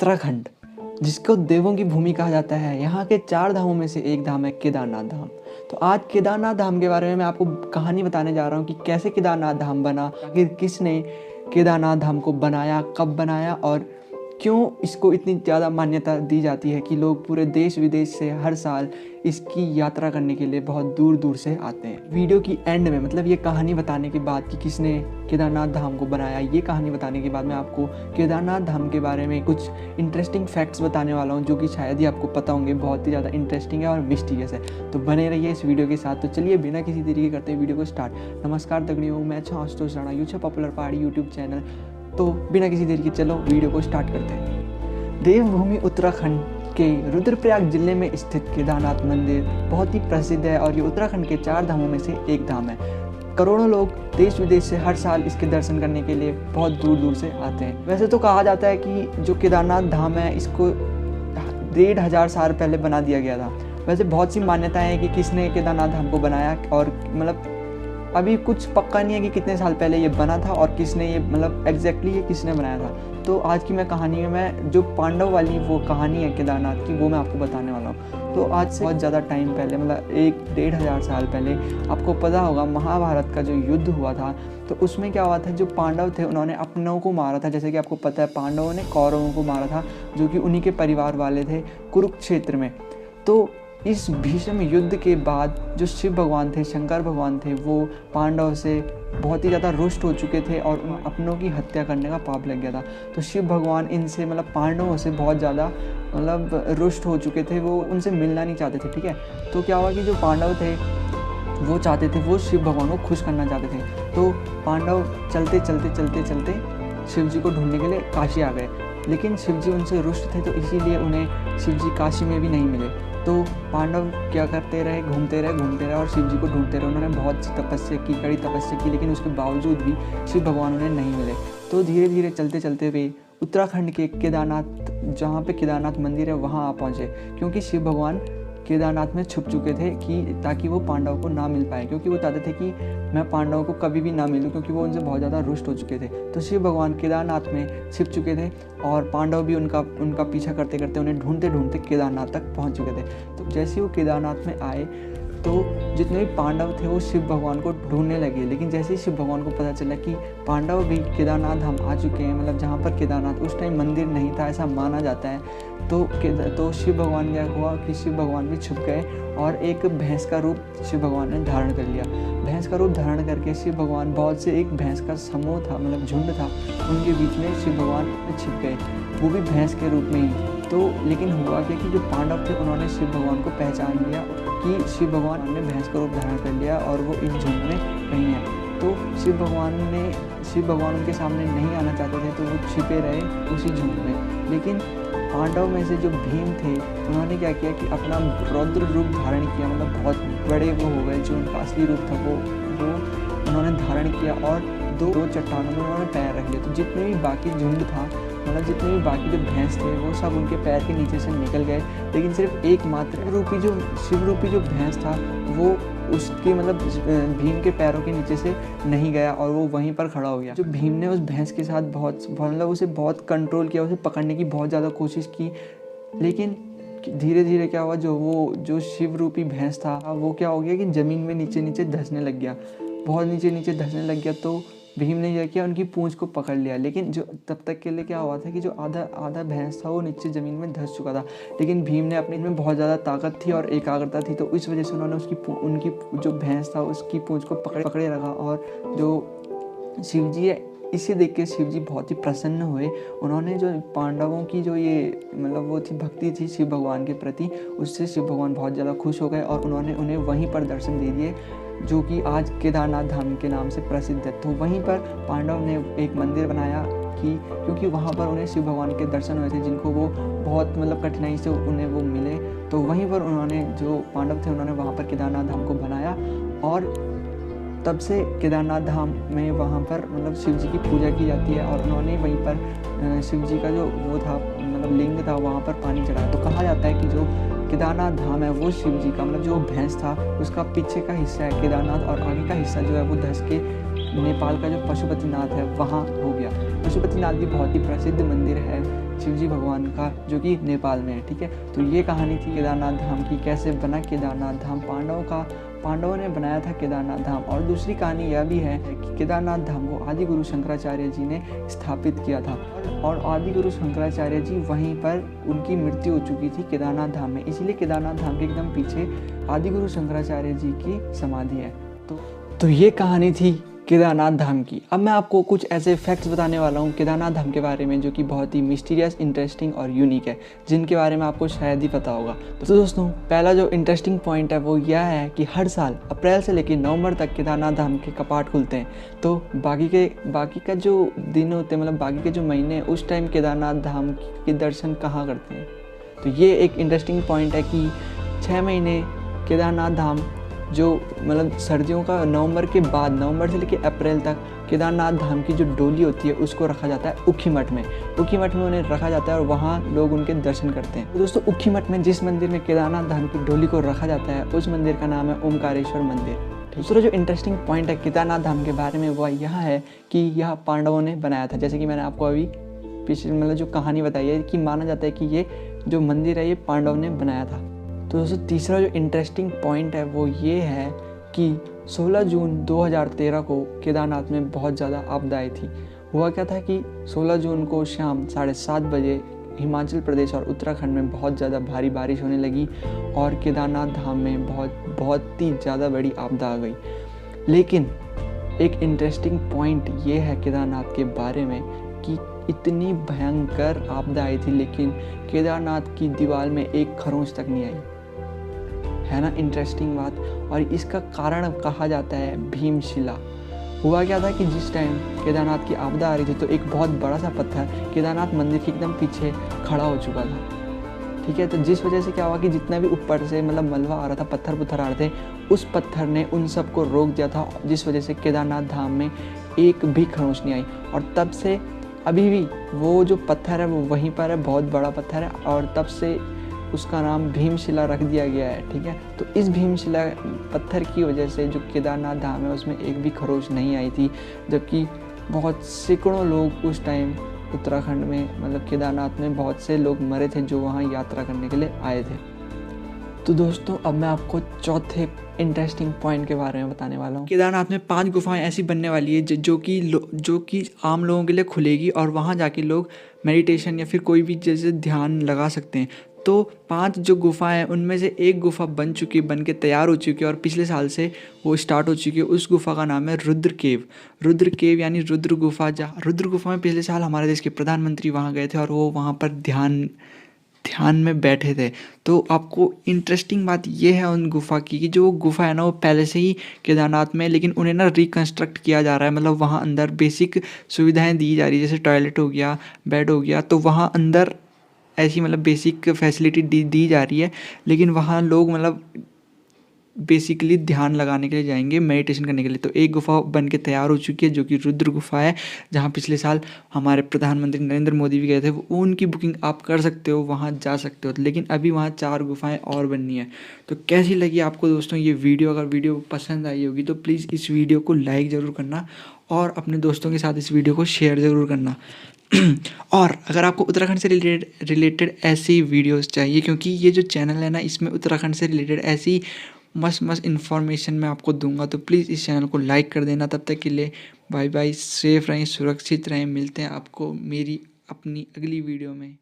उत्तराखंड, जिसको देवों की भूमि कहा जाता है, यहाँ के 4 धामों में से एक धाम है केदारनाथ धाम। तो आज केदारनाथ धाम के बारे में मैं आपको कहानी बताने जा रहा हूँ कि कैसे केदारनाथ धाम बना, आखिर किसने केदारनाथ धाम को बनाया, कब बनाया और क्यों इसको इतनी ज़्यादा मान्यता दी जाती है कि लोग पूरे देश विदेश से हर साल इसकी यात्रा करने के लिए बहुत दूर दूर से आते हैं। वीडियो की एंड में, मतलब ये कहानी बताने के बाद कि किसने केदारनाथ धाम को बनाया, ये कहानी बताने के बाद मैं आपको केदारनाथ धाम के बारे में कुछ इंटरेस्टिंग फैक्ट्स बताने वाला हूँ, जो कि शायद ही आपको पता होंगे। बहुत ही ज़्यादा इंटरेस्टिंग है और मिस्टीरियस है, तो बने रहिए इस वीडियो के साथ। तो चलिए बिना किसी देरी के करते हैं वीडियो को स्टार्ट। नमस्कार दगड़ियों, मैं आशुतोष राणा, यू पॉपुलर पहाड़ी यूट्यूब चैनल। तो बिना किसी देरी के चलो वीडियो को स्टार्ट करते हैं। देवभूमि उत्तराखंड के रुद्रप्रयाग जिले में स्थित केदारनाथ मंदिर बहुत ही प्रसिद्ध है और ये उत्तराखंड के 4 धामों में से एक धाम है। करोड़ों लोग देश विदेश से हर साल इसके दर्शन करने के लिए बहुत दूर दूर से आते हैं। वैसे तो कहा जाता है कि जो केदारनाथ धाम है इसको 1500 साल पहले बना दिया गया था। वैसे बहुत सी मान्यताएं हैं कि किसने केदारनाथ धाम को बनाया, और मतलब अभी कुछ पक्का नहीं है कि कितने साल पहले ये बना था और किसने ये, मतलब एग्जैक्टली ये किसने बनाया था। तो आज की मैं कहानी में मैं जो पांडव वाली वो कहानी है केदारनाथ की, वो मैं आपको बताने वाला हूँ। तो आज से बहुत ज़्यादा टाइम पहले, मतलब 1-1500 साल पहले, आपको पता होगा महाभारत का जो युद्ध हुआ था, तो उसमें क्या हुआ था, जो पांडव थे उन्होंने अपनों को मारा था। जैसे कि आपको पता है पांडवों ने कौरवों को मारा था, जो कि उन्हीं के परिवार वाले थे, कुरुक्षेत्र में। तो इस भीष्म युद्ध के बाद जो शिव भगवान थे, शंकर भगवान थे, वो पांडव से बहुत ही ज़्यादा रुष्ट हो चुके थे और उन अपनों की हत्या करने का पाप लग गया था। तो शिव भगवान इनसे, मतलब पांडवों से बहुत ज़्यादा मतलब रुष्ट हो चुके थे, वो उनसे मिलना नहीं चाहते थे। ठीक है, तो क्या हुआ कि जो पांडव थे वो चाहते थे, वो शिव भगवान को खुश करना चाहते थे। तो पांडव चलते चलते चलते चलते शिव जी को ढूंढने के लिए काशी आ गए, लेकिन शिव जी उनसे रुष्ट थे, तो इसीलिए उन्हें शिव जी काशी में भी नहीं मिले। तो पांडव क्या करते रहे, घूमते रहे और शिव जी को ढूंढते रहे। उन्होंने बहुत सी तपस्या की, कड़ी तपस्या की, लेकिन उसके बावजूद भी शिव भगवान उन्हें नहीं मिले। तो धीरे धीरे चलते चलते वे उत्तराखंड के केदारनाथ, जहाँ पे केदारनाथ मंदिर है, वहाँ आ पहुँचे, क्योंकि शिव भगवान केदारनाथ में छुप चुके थे कि ताकि वो पांडव को ना मिल पाए, क्योंकि वो चाहते थे कि मैं पांडवों को कभी भी ना मिलूं, क्योंकि वो उनसे बहुत ज़्यादा रुष्ट हो चुके थे। तो शिव भगवान केदारनाथ में छिप चुके थे और पांडव भी उनका पीछा करते करते, उन्हें ढूंढते ढूंढते केदारनाथ तक पहुंच चुके थे। तो जैसे ही वो केदारनाथ में आए, तो जितने भी पांडव थे वो शिव भगवान को ढूंढने लगे। लेकिन जैसे ही शिव भगवान को पता चला कि पांडव भी केदारनाथ धाम आ चुके हैं, मतलब जहाँ पर केदारनाथ उस टाइम मंदिर नहीं था ऐसा माना जाता है, तो शिव भगवान क्या हुआ कि शिव भगवान भी छुप गए और एक भैंस का रूप शिव भगवान ने धारण कर लिया। भैंस का रूप धारण करके शिव भगवान, बहुत से एक भैंस का समूह था, मतलब झुंड था, उनके बीच में शिव भगवान छिप गए, वो भी भैंस के रूप में ही। तो लेकिन हुआ क्या कि जो पांडव थे उन्होंने शिव भगवान को पहचान लिया कि शिव भगवान ने भैंस का रूप धारण कर लिया और वो इस झुंड में कहीं है। तो शिव भगवान उनके सामने नहीं आना चाहते थे, तो वो छिपे रहे उसी झुंड में। लेकिन पांडव में से जो भीम थे, उन्होंने क्या किया कि अपना रौद्र रूप धारण किया, मतलब बहुत बड़े वो हो गए, जो उनका असली रूप था वो उन्होंने धारण किया और दो चट्टानों में उन्होंने पैर रख लिए। तो जितने भी बाकी झुंड था, मतलब जितने भी बाकी जो भैंस थे, वो सब उनके पैर के नीचे से निकल गए, लेकिन सिर्फ एकमात्र शिव रूपी जो भैंस था वो उसके, मतलब भीम के पैरों के नीचे से नहीं गया और वो वहीं पर खड़ा हो गया। जो भीम ने उस भैंस के साथ मतलब उसे बहुत कंट्रोल किया, उसे पकड़ने की बहुत ज़्यादा कोशिश की, लेकिन धीरे धीरे क्या हुआ, जो शिव रूपी भैंस था वो क्या हो गया कि ज़मीन में नीचे नीचे धंसने लग गया, बहुत नीचे नीचे धंसने लग गया। तो भीम ने यह किया, उनकी पूंछ को पकड़ लिया, लेकिन जो तब तक के लिए क्या हुआ था कि जो आधा भैंस था वो नीचे ज़मीन में धंस चुका था, लेकिन भीम ने अपने में बहुत ज़्यादा ताकत थी और एकाग्रता थी, तो इस वजह से उन्होंने उनकी जो भैंस था उसकी पूंछ को पकड़े रखा। और जो शिव जी है, इसे देख के शिव जी बहुत ही प्रसन्न हुए। उन्होंने जो पांडवों की जो ये, मतलब वो थी भक्ति थी शिव भगवान के प्रति, उससे शिव भगवान बहुत ज़्यादा खुश हो गए और उन्होंने उन्हें वहीं पर दर्शन दे दिए, जो कि आज केदारनाथ धाम के नाम से प्रसिद्ध है। तो वहीं पर पांडव ने एक मंदिर बनाया क्योंकि वहाँ पर उन्हें शिव भगवान के दर्शन हुए थे, जिनको वो बहुत, मतलब कठिनाई से उन्हें वो मिले। तो वहीं पर उन्होंने, जो पांडव थे, उन्होंने वहाँ पर केदारनाथ धाम को बनाया और तब से केदारनाथ धाम में वहाँ पर, मतलब शिव जी की पूजा की जाती है और उन्होंने वहीं पर शिव जी का जो वो था, मतलब लिंग था, वहाँ पर पानी चढ़ाया। तो कहा जाता है कि जो केदारनाथ धाम है वो शिव जी का, मतलब जो भैंस था उसका पीछे का हिस्सा है केदारनाथ, और आगे का हिस्सा जो है वो धंस के नेपाल का जो पशुपतिनाथ है वहाँ हो गया। पशुपतिनाथ भी बहुत ही प्रसिद्ध मंदिर है शिव जी भगवान का, जो कि नेपाल में है। ठीक है, तो ये कहानी थी केदारनाथ धाम की, कैसे बना केदारनाथ धाम, पांडवों ने बनाया था केदारनाथ धाम। और दूसरी कहानी यह भी है कि केदारनाथ धाम को आदि गुरु शंकराचार्य जी ने स्थापित किया था, और आदि गुरु शंकराचार्य जी वहीं पर उनकी मृत्यु हो चुकी थी केदारनाथ धाम में, इसलिए केदारनाथ धाम के एकदम पीछे आदि गुरु शंकराचार्य जी की समाधि है। तो ये कहानी थी केदारनाथ धाम की। अब मैं आपको कुछ ऐसे फैक्ट्स बताने वाला हूँ केदारनाथ धाम के बारे में, जो कि बहुत ही मिस्टीरियस, इंटरेस्टिंग और यूनिक है, जिनके बारे में आपको शायद ही पता होगा। तो दोस्तों, पहला जो इंटरेस्टिंग पॉइंट है वो यह है कि हर साल अप्रैल से लेकर नवंबर तक केदारनाथ धाम के कपाट खुलते हैं। तो बाकी का जो दिन होते हैं, मतलब बाकी के जो महीने, उस टाइम केदारनाथ धाम के दर्शन कहाँ करते हैं। तो ये एक इंटरेस्टिंग पॉइंट है कि 6 महीने केदारनाथ धाम, जो मतलब सर्दियों का नवंबर के बाद, नवंबर से लेकर अप्रैल तक केदारनाथ धाम की जो डोली होती है उसको रखा जाता है ऊखीमठ में। ऊखीमठ में उन्हें रखा जाता है और वहाँ लोग उनके दर्शन करते हैं। तो दोस्तों, ऊखीमठ में जिस मंदिर में केदारनाथ धाम की डोली को रखा जाता है, उस मंदिर का नाम है ओमकारेश्वर मंदिर। दूसरा जो इंटरेस्टिंग पॉइंट है केदारनाथ धाम के बारे में वह यह है कि यह पांडवों ने बनाया था। जैसे कि मैंने आपको अभी पिछले मतलब जो कहानी बताई है कि माना जाता है कि ये जो मंदिर है ये पांडव ने बनाया था। तो दोस्तों, तीसरा जो इंटरेस्टिंग पॉइंट है वो ये है कि 16 जून 2013 को केदारनाथ में बहुत ज़्यादा आपदा आई थी। हुआ क्या था कि 16 जून को शाम 7:30 बजे हिमाचल प्रदेश और उत्तराखंड में बहुत ज़्यादा भारी बारिश होने लगी और केदारनाथ धाम में बहुत ही ज़्यादा बड़ी आपदा आ गई। लेकिन एक इंटरेस्टिंग पॉइंट ये है केदारनाथ के बारे में कि इतनी भयंकर आपदा आई थी, लेकिन केदारनाथ की दीवार में एक खरोंच तक नहीं आई। है ना इंटरेस्टिंग बात। और इसका कारण कहा जाता है भीमशिला। हुआ क्या था कि जिस टाइम केदारनाथ की आपदा आ रही थी तो एक बहुत बड़ा सा पत्थर केदारनाथ मंदिर के एकदम पीछे खड़ा हो चुका था। ठीक है, तो जिस वजह से क्या हुआ कि जितना भी ऊपर से मतलब मलबा आ रहा था, पत्थर आ रहे थे, उस पत्थर ने उन सबको रोक दिया था, जिस वजह से केदारनाथ धाम में एक भी खरोंच नहीं आई। और तब से अभी भी वो जो पत्थर है वो वहीं पर है, बहुत बड़ा पत्थर है, और तब से उसका नाम भीमशिला रख दिया गया है। ठीक है, तो इस भीमशिला पत्थर की वजह से जो केदारनाथ धाम है उसमें एक भी खरोंच नहीं आई थी, जबकि बहुत सैकड़ों लोग उस टाइम उत्तराखंड में मतलब केदारनाथ में बहुत से लोग मरे थे जो वहाँ यात्रा करने के लिए आए थे। तो दोस्तों, अब मैं आपको चौथे इंटरेस्टिंग पॉइंट के बारे में बताने वाला हूँ। केदारनाथ में 5 गुफाएं ऐसी बनने वाली है जो कि आम लोगों के लिए खुलेगी, और वहाँ जाके लोग मेडिटेशन या फिर कोई भी जैसे ध्यान लगा सकते हैं। तो 5 जो गुफाएं हैं उनमें से एक गुफा बन के तैयार हो चुकी है और पिछले साल से वो स्टार्ट हो चुकी है। उस गुफा का नाम है रुद्र केव यानी रुद्र गुफा। जहाँ रुद्र गुफा में पिछले साल हमारे देश के प्रधानमंत्री वहाँ गए थे और वो वहाँ पर ध्यान में बैठे थे। तो आपको इंटरेस्टिंग बात ये है उन गुफा की कि जो गुफा है ना वो पहले से ही केदारनाथ में, लेकिन उन्हें ना रिकंस्ट्रक्ट किया जा रहा है। मतलब वहाँ अंदर बेसिक सुविधाएं दी जा रही है, जैसे टॉयलेट हो गया, बेड हो गया, तो वहाँ अंदर ऐसी मतलब बेसिक फैसिलिटी दी जा रही है। लेकिन वहाँ लोग मतलब बेसिकली ध्यान लगाने के लिए जाएंगे, मेडिटेशन करने के लिए। तो एक गुफा बन के तैयार हो चुकी है जो कि रुद्र गुफा है, जहाँ पिछले साल हमारे प्रधानमंत्री नरेंद्र मोदी भी गए थे। वो उनकी बुकिंग आप कर सकते हो, वहाँ जा सकते हो। लेकिन अभी वहाँ 4 गुफाएं और बननी है। तो कैसी लगी आपको दोस्तों ये वीडियो? अगर वीडियो पसंद आई होगी तो प्लीज़ इस वीडियो को लाइक ज़रूर करना और अपने दोस्तों के साथ इस वीडियो को शेयर ज़रूर करना। और अगर आपको उत्तराखंड से रिलेटेड ऐसी वीडियोस चाहिए, क्योंकि ये जो चैनल है ना इसमें उत्तराखंड से रिलेटेड ऐसी मस्त इन्फॉर्मेशन मैं आपको दूंगा, तो प्लीज़ इस चैनल को लाइक कर देना। तब तक के लिए बाय बाय, सेफ रहें, सुरक्षित रहें। मिलते हैं आपको मेरी अपनी अगली वीडियो में।